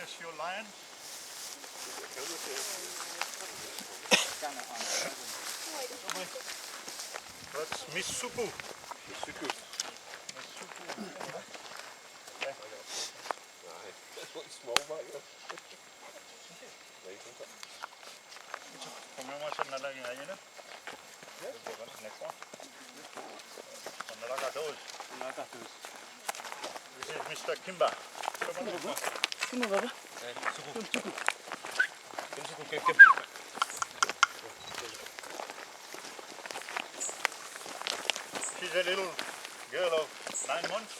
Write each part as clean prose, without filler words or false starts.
Here's your lion. That's Miss Supu. Comemos en la gallina. This is Mr. Kimba. Come on, Baba. She's a little girl of 9 months.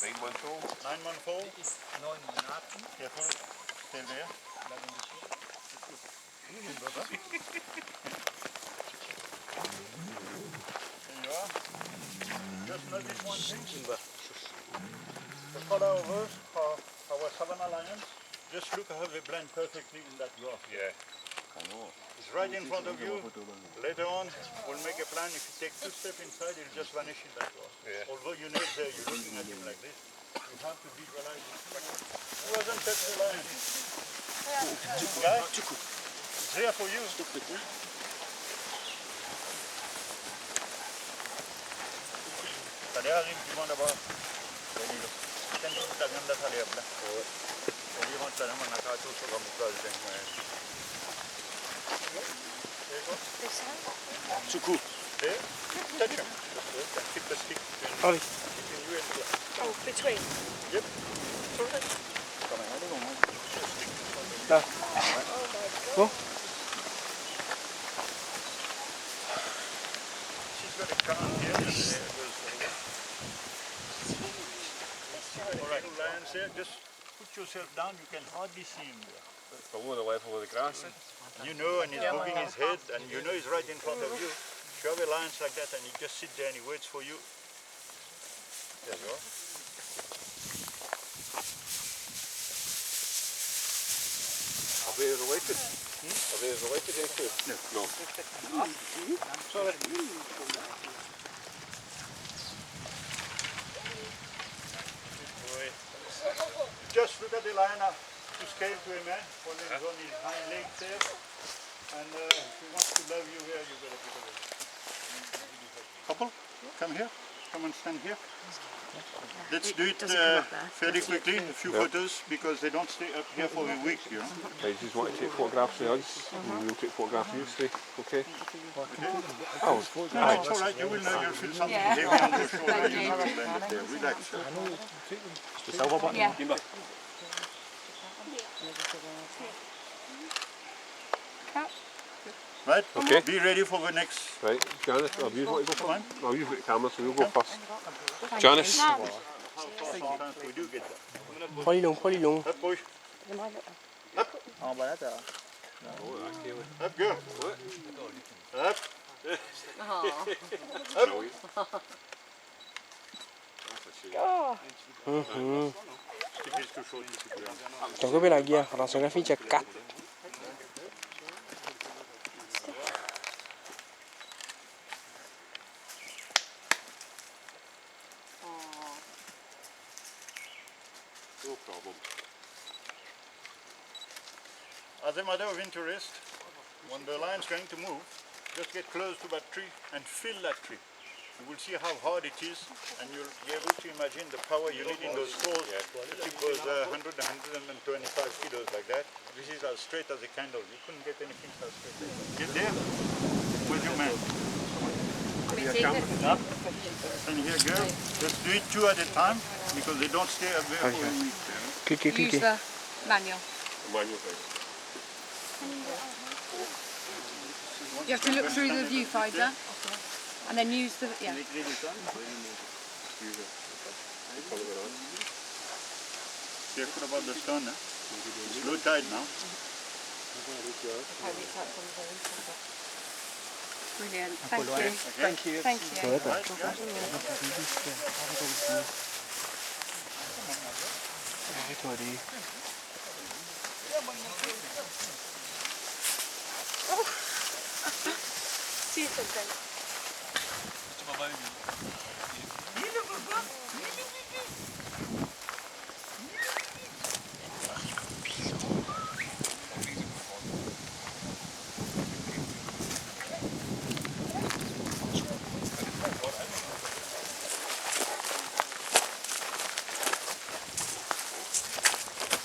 9 months old. 9 months old. Careful. Stay there. There you are. Just notice one thing. The color of us, our Savannah lions, just look how they blend perfectly in that grass. Yeah. It's right in front of you. Later on, we'll make a plan. If you take 2 steps inside, it'll just vanish in that grass. Yeah. Although you know it's there, you're looking at him like this. You have to visualize it. Who hasn't touched the lion? Guy? It's there for you. Tadi hari gimana bah? Jadi kan kita ganda tadi apa? Jadi orang sana mana kau tu suka muka dengan. Suku. Eh? Touch him. Keep the stick Ollie. between you and the. Oh, between. Yep. Đâu? Go. She's got a crown here. All right, lions here. Just put yourself down. You can hardly see him there. Below the level of the grass. You know, and he's moving his head, and you know he's right in front of you. If you have a lion like that, and he just sits there and he waits for you. There you are. Are they related? Are they related into? No. Sorry. Just look at the lion to scale to a man, holding on his hind legs there. And if he wants to love you here, you better put away. Couple, come here. Come and stand here. Let's do it fairly quickly, a few photos, because they don't stay up here for a week, you know. Guys, just want to take photographs of us, and we'll take photographs of you today, okay? Oh, no, it's all right. You will know. You'll feel something heavy on your shoulder. You will blend it there. Relax. Yeah. Right? Okay. Be ready for the next. Right, Janice, have you want to go Fine. first? I'll use the camera, so you'll go first. Janice. How far sometimes we do get there. Polly long, Polly long. Up, push. Oh, but that's a. Up, go. Up. Stick is too short. Chẳng có biết là kia, hoặc là sẽ phi chặt cắt. No problem. As a matter of interest, when the lion's going to move, just get close to that tree and feel that tree. You will see how hard it is, and you'll be able to imagine the power you need in those claws to keep those 100, 125 kilos like that. This is as straight as a candle. You couldn't get anything so straight. Get there with your man. Up. And here, girl. Just do it 2 at a time, because they don't stay up there for a week. Clique, Use clique. the manual. Manual thing. You have to look through the viewfinder and then use the, yeah. Careful about the stone, eh? It's low tide now. Brilliant. Thank you. Thank you. Thank you. Right, guys? Cái thôi đi. See you sometime.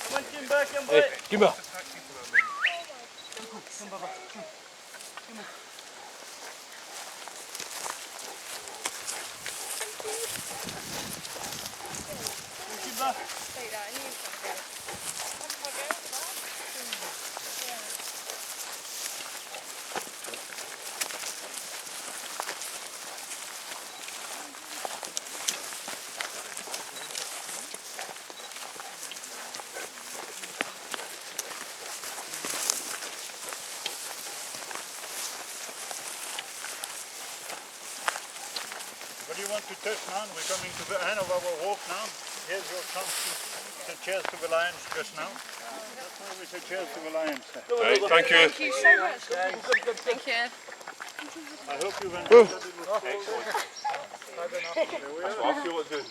Hey, Kimba. What do you want to touch now? We're coming to the end of our walk now. Here's your chance to say cheers to the lions just now. That's why we say cheers to the lions. Right, thank you. Thank you so much. Take care. I hope you've enjoyed that little Excellent. That's what I feel like doing.